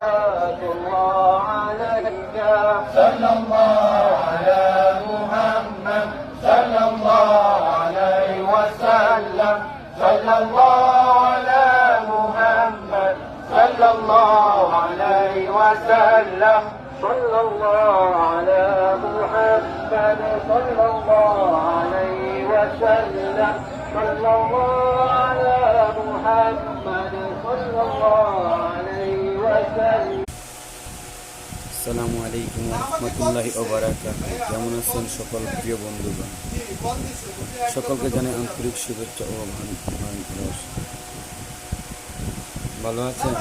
الله عليك صلى الله على محمد صلى الله عليه وسلم صلى الله على محمد صلى الله عليه وسلم صلى الله على محمد صلى الله عليه وسلم صلى الله على محمد صلى الله عليه وسلم আসসালামু আলাইকুম রহমতুল্লাহি ওয়া বারাকাতুহু। কেমন আছেন সকল প্রিয় বন্ধুগণ? সকলকে জানাই আন্তরিক শুভেচ্ছা ও ভালোবাসা। ভালো আছেন?